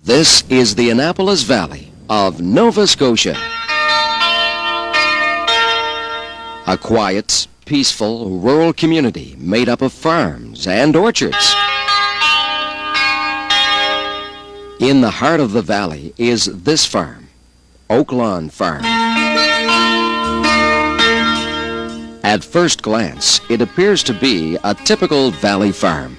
This is the Annapolis Valley of Nova Scotia. A quiet, peaceful, rural community made up of farms and orchards. In the heart of the valley is this farm, Oaklawn Farm. At first glance, it appears to be a typical valley farm.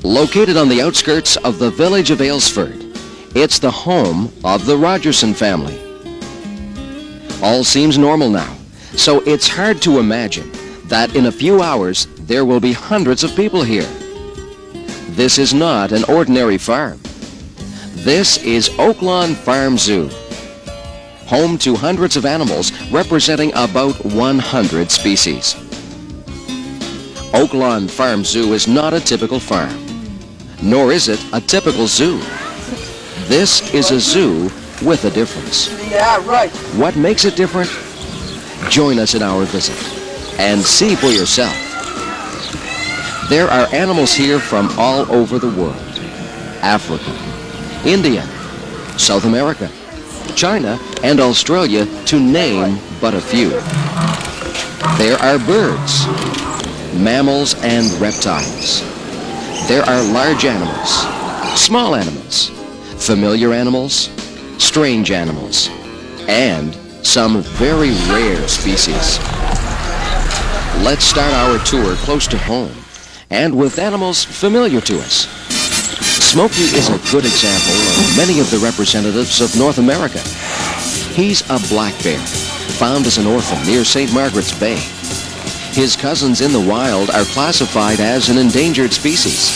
Located on the outskirts of the village of Aylesford, it's the home of the Rogerson family. All seems normal now, so it's hard to imagine that in a few hours there will be hundreds of people here. This is not an ordinary farm. This is Oaklawn Farm Zoo, home to hundreds of animals representing about 100 species. Oaklawn Farm Zoo is not a typical farm, nor is it a typical zoo. This is a zoo with a difference. Yeah, right. What makes it different? Join us in our visit and see for yourself. There are animals here from all over the world. Africa, India, South America, China, and Australia, to name but a few. There are birds, mammals, and reptiles. There are large animals, small animals, familiar animals, strange animals, and some very rare species. Let's start our tour close to home and with animals familiar to us. Smokey is a good example of many of the representatives of North America. He's a black bear, found as an orphan near St. Margaret's Bay. His cousins in the wild are classified as an endangered species,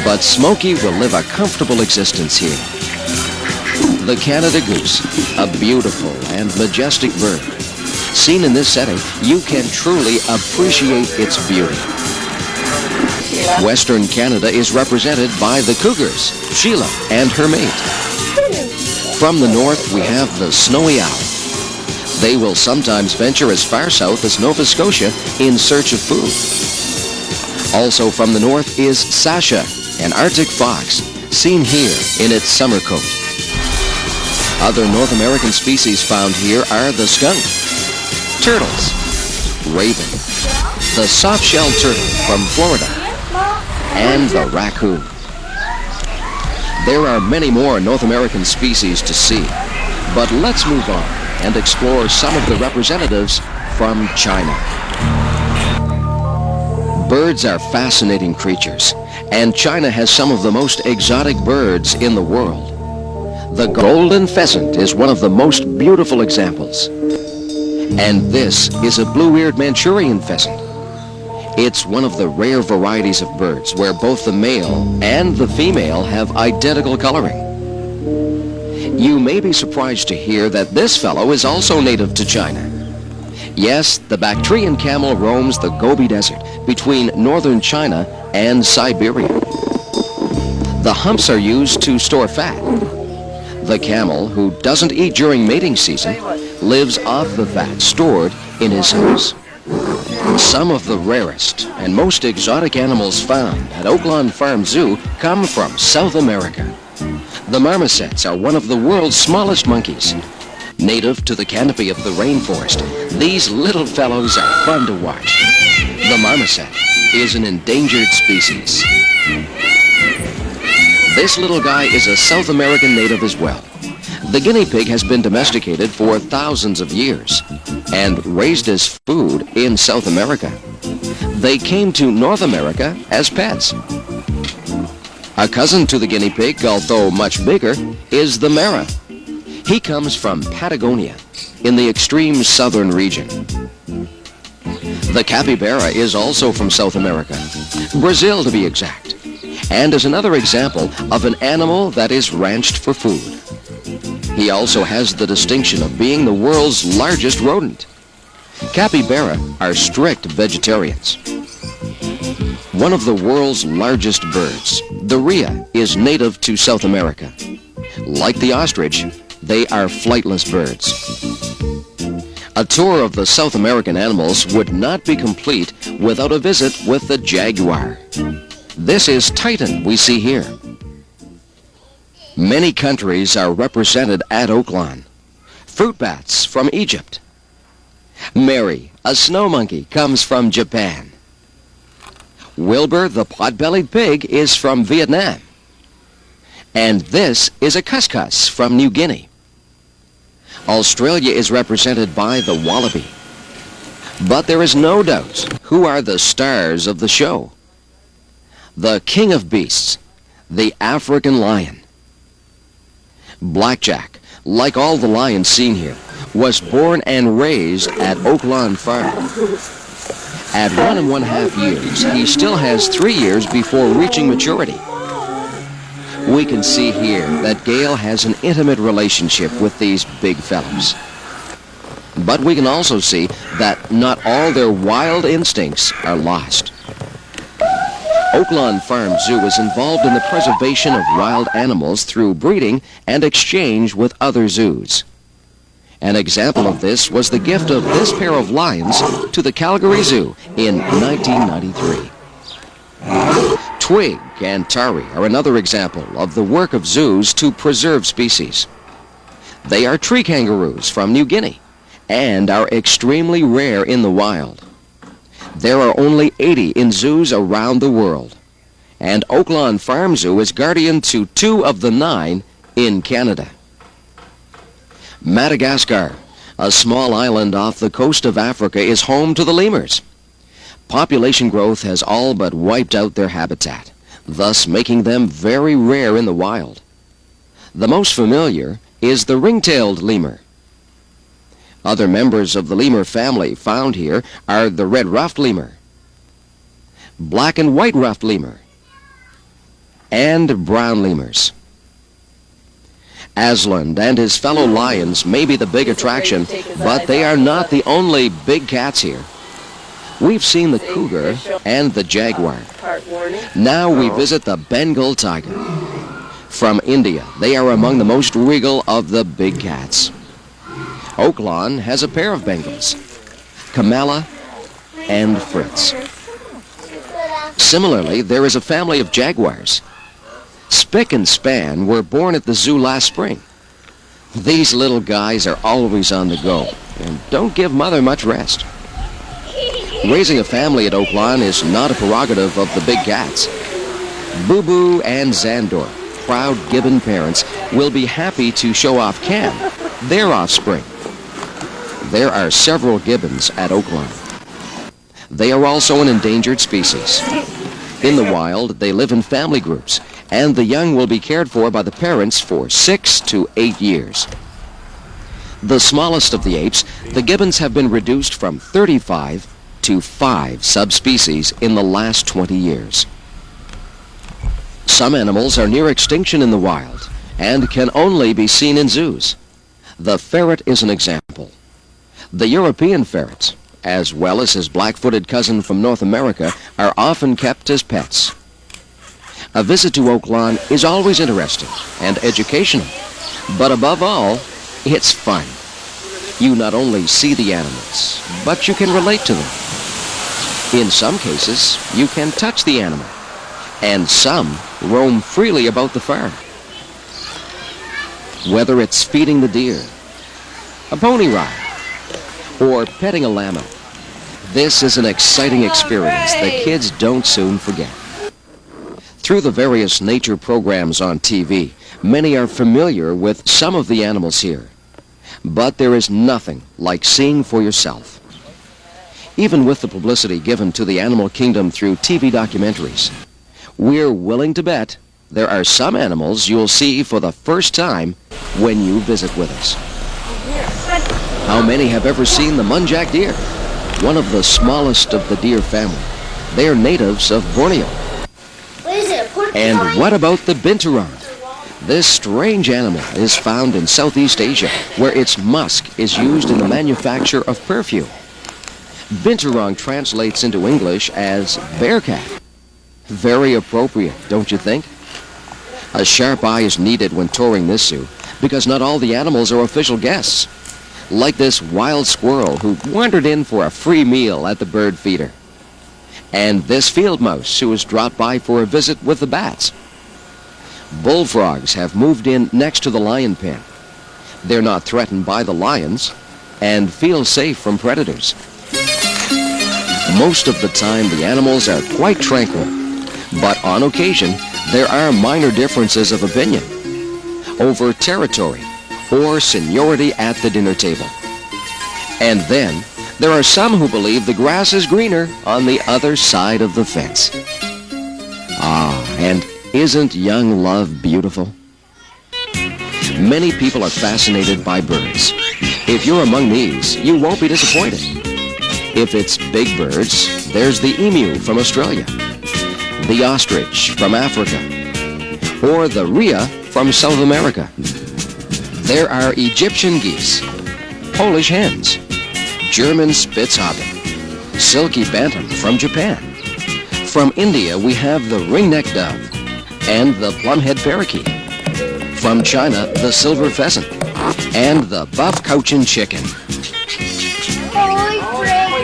but Smokey will live a comfortable existence here. The Canada goose, a beautiful and majestic bird. Seen in this setting, you can truly appreciate its beauty. Western Canada is represented by the cougars, Sheila and her mate. From the north, we have the snowy owl. They will sometimes venture as far south as Nova Scotia in search of food. Also from the north is Sasha, an Arctic fox, seen here in its summer coat. Other North American species found here are the skunk, turtles, raven, the soft-shelled turtle from Florida, and the raccoon. There are many more North American species to see, but let's move on and explore some of the representatives from China. Birds are fascinating creatures, and China has some of the most exotic birds in the world. The golden pheasant is one of the most beautiful examples. And this is a blue-eared Manchurian pheasant. It's one of the rare varieties of birds where both the male and the female have identical coloring. You may be surprised to hear that this fellow is also native to China. Yes, the Bactrian camel roams the Gobi Desert between northern China and Siberia. The humps are used to store fat. The camel, who doesn't eat during mating season, lives off the fat stored in his humps. Some of the rarest and most exotic animals found at Oaklawn Farm Zoo come from South America. The marmosets are one of the world's smallest monkeys. Native to the canopy of the rainforest, these little fellows are fun to watch. The marmoset is an endangered species. This little guy is a South American native as well. The guinea pig has been domesticated for thousands of years and raised as food in South America. They came to North America as pets. A cousin to the guinea pig, although much bigger, is the mara. He comes from Patagonia, in the extreme southern region. The capybara is also from South America, Brazil to be exact, and is another example of an animal that is ranched for food. He also has the distinction of being the world's largest rodent. Capybara are strict vegetarians. One of the world's largest birds, the rhea, is native to South America. Like the ostrich, they are flightless birds. A tour of the South American animals would not be complete without a visit with the jaguar. This is Titan we see here. Many countries are represented at Oaklawn. Fruit bats from Egypt. Mary, a snow monkey, comes from Japan. Wilbur, the pot-bellied pig, is from Vietnam. And this is a cuscus from New Guinea. Australia is represented by the wallaby. But there is no doubt who are the stars of the show. The king of beasts, the African lion. Blackjack, like all the lions seen here, was born and raised at Oaklawn Farm. At 1 1/2 years, he still has 3 years before reaching maturity. We can see here that Gail has an intimate relationship with these big fellows. But we can also see that not all their wild instincts are lost. Oaklawn Farm Zoo is involved in the preservation of wild animals through breeding and exchange with other zoos. An example of this was the gift of this pair of lions to the Calgary Zoo in 1993. Twig and Tari are another example of the work of zoos to preserve species. They are tree kangaroos from New Guinea and are extremely rare in the wild. There are only 80 in zoos around the world, and Oaklawn Farm Zoo is guardian to 2 of the 9 in Canada. Madagascar, a small island off the coast of Africa, is home to the lemurs. Population growth has all but wiped out their habitat, thus making them very rare in the wild. The most familiar is the ring-tailed lemur. Other members of the lemur family found here are the red-ruffed lemur, black and white-ruffed lemur, and brown lemurs. Aslan and his fellow lions may be the big attraction, but they are not the only big cats here. We've seen the cougar and the jaguar. Now we visit the Bengal tiger. From India, they are among the most regal of the big cats. Oaklawn has a pair of Bengals, Kamala and Fritz. Similarly, there is a family of jaguars. Spick and Span were born at the zoo last spring. These little guys are always on the go and don't give mother much rest. Raising a family at Oaklawn is not a prerogative of the big cats. Boo Boo and Zandor, proud gibbon parents, will be happy to show off Cam, their offspring. There are several gibbons at Oaklawn. They are also an endangered species. In the wild, they live in family groups, and the young will be cared for by the parents for 6 to 8 years. The smallest of the apes, the gibbons have been reduced from 35 to 5 subspecies in the last 20 years. Some animals are near extinction in the wild and can only be seen in zoos. The ferret is an example. The European ferrets, as well as his black-footed cousin from North America, are often kept as pets. A visit to Oaklawn is always interesting and educational, but above all, it's fun. You not only see the animals, but you can relate to them. In some cases, you can touch the animal, and some roam freely about the farm. Whether it's feeding the deer, a pony ride, or petting a llama, this is an exciting experience that kids don't soon forget. Through the various nature programs on TV, many are familiar with some of the animals here. But there is nothing like seeing for yourself. Even with the publicity given to the animal kingdom through TV documentaries, we're willing to bet there are some animals you'll see for the first time when you visit with us. How many have ever seen the muntjac deer? One of the smallest of the deer family. They are natives of Borneo. And what about the binturong? This strange animal is found in Southeast Asia, where its musk is used in the manufacture of perfume. Binturong translates into English as bearcat. Very appropriate, don't you think? A sharp eye is needed when touring this zoo, because not all the animals are official guests. Like this wild squirrel who wandered in for a free meal at the bird feeder. And this field mouse who has dropped by for a visit with the bats. Bullfrogs have moved in next to the lion pen. They're not threatened by the lions and feel safe from predators. Most of the time, the animals are quite tranquil, but on occasion, there are minor differences of opinion over territory or seniority at the dinner table. And then, there are some who believe the grass is greener on the other side of the fence. And isn't young love beautiful? Many people are fascinated by birds. If you're among these, you won't be disappointed. If it's big birds, there's the emu from Australia, the ostrich from Africa, or the rhea from South America. There are Egyptian geese, Polish hens, German spitzhopper, silky bantam from Japan. From India, we have the ringneck dove and the plumhead parakeet. From China, the silver pheasant and the buff cochin chicken.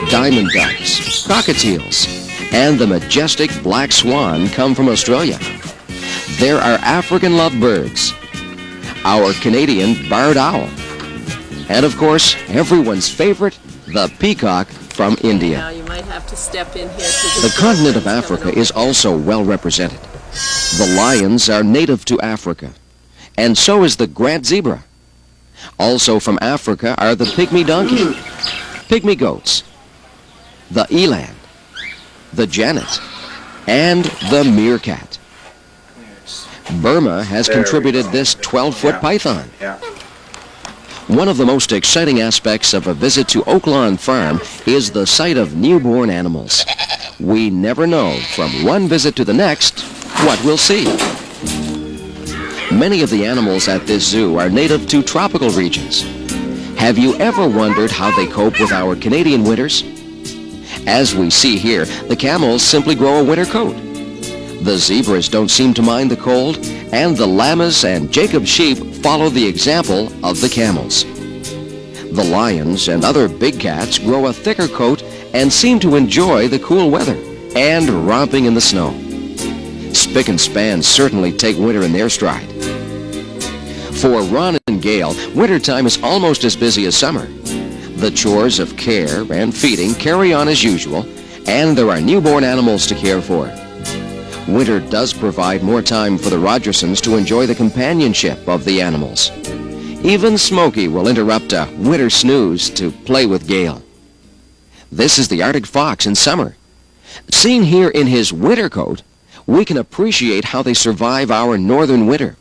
Diamond ducks, cockatiels, and the majestic black swan come from Australia. There are African lovebirds, our Canadian barred owl, and of course, everyone's favorite, the peacock from India. Now you might have to step in here to the continent of Africa is also well represented. The lions are native to Africa, and so is the Grant zebra. Also from Africa are the pygmy donkey, pygmy goats, the eland, the genet, and the meerkat. Burma has contributed this 12-foot python. One of the most exciting aspects of a visit to Oaklawn Farm is the sight of newborn animals. We never know from one visit to the next what we'll see. Many of the animals at this zoo are native to tropical regions. Have you ever wondered how they cope with our Canadian winters? As we see here, the camels simply grow a winter coat. The zebras don't seem to mind the cold, and the llamas and Jacob sheep follow the example of the camels. The lions and other big cats grow a thicker coat and seem to enjoy the cool weather and romping in the snow. Spick and Span certainly take winter in their stride. For Ron and Gail, wintertime is almost as busy as summer. The chores of care and feeding carry on as usual, and there are newborn animals to care for. Winter does provide more time for the Rogersons to enjoy the companionship of the animals. Even Smokey will interrupt a winter snooze to play with Gail. This is the Arctic fox in summer. Seen here in his winter coat, we can appreciate how they survive our northern winter.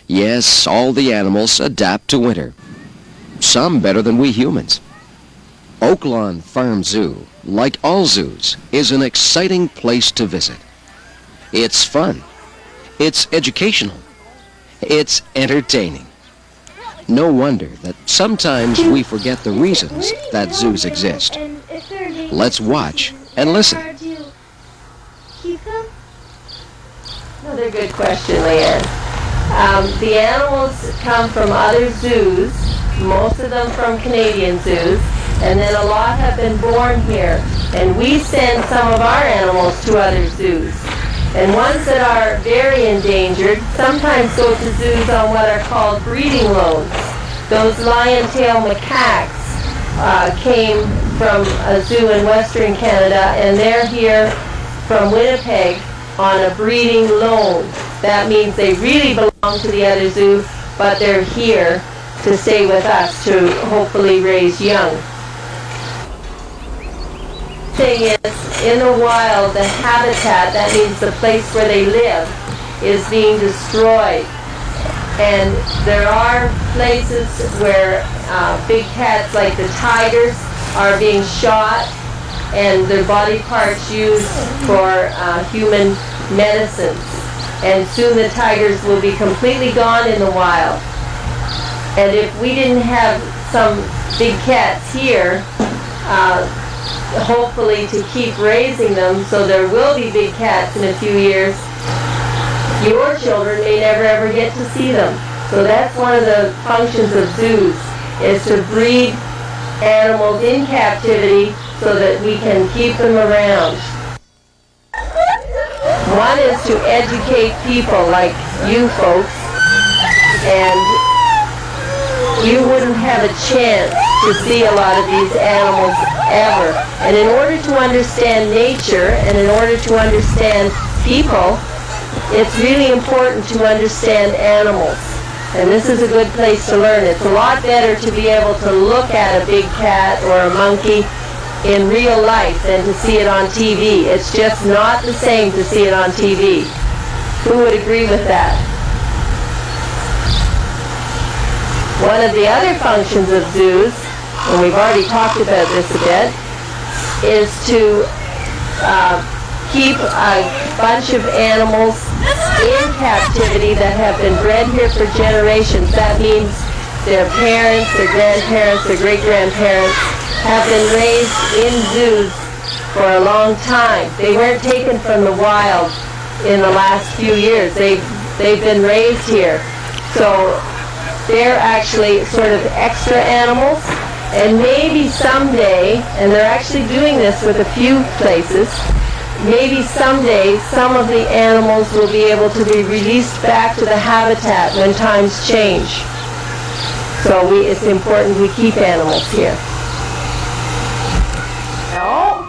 Yes, all the animals adapt to winter. Some better than we humans. Oaklawn Farm Zoo, like all zoos, is an exciting place to visit. It's fun. It's educational. It's entertaining. No wonder that sometimes we forget the reasons that zoos exist. Let's watch and listen. Another good question, Leanne. The animals come from other zoos, most of them from Canadian zoos, and then a lot have been born here. And we send some of our animals to other zoos. And ones that are very endangered sometimes go to zoos on what are called breeding loans. Those lion-tailed macaques came from a zoo in Western Canada, and they're here from Winnipeg on a breeding loan. That means they really belong to the other zoo, but they're here to stay with us to hopefully raise young. Thing is, in the wild, the habitat, that means the place where they live, is being destroyed. And there are places where big cats like the tigers are being shot and their body parts used for human medicines. And soon the tigers will be completely gone in the wild. And if we didn't have some big cats here, hopefully to keep raising them, so there will be big cats in a few years, your children may never ever get to see them. So that's one of the functions of zoos, is to breed animals in captivity so that we can keep them around. One is to educate people like you folks, and you wouldn't have a chance to see a lot of these animals ever. And in order to understand nature and in order to understand people, it's really important to understand animals. And this is a good place to learn. It's a lot better to be able to look at a big cat or a monkey in real life than to see it on TV. It's just not the same to see it on TV. Who would agree with that? One of the other functions of zoos, and we've already talked about this a bit, is to keep a bunch of animals in captivity that have been bred here for generations. That means their parents, their grandparents, their great-grandparents have been raised in zoos for a long time. They weren't taken from the wild in the last few years. They've been raised here. So they're actually sort of extra animals. And maybe someday, and they're actually doing this with a few places, maybe someday some of the animals will be able to be released back to the habitat when times change. So it's important we keep animals here. No,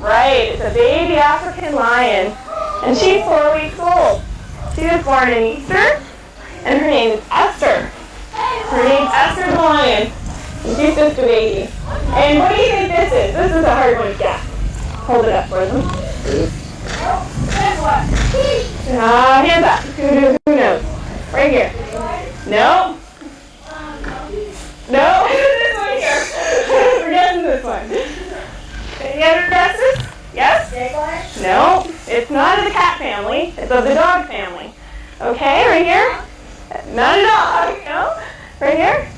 right, it's a baby African lion, and she's 4 weeks old. She was born in Easter, and her name is Esther. Her name's Esther the lion, and she's just a baby. And what do you think this is? This is a hard one to guess. Hold it up for them. Hands up. Who knows? Right here. No. No. This one here. We're guessing this one. Any other guesses? Yes? No. It's not of the cat family. It's of the dog family. Okay, right here? Not a dog. No. Right here?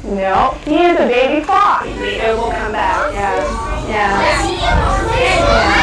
No. He is a baby fox. It will come back. Yeah. Yeah.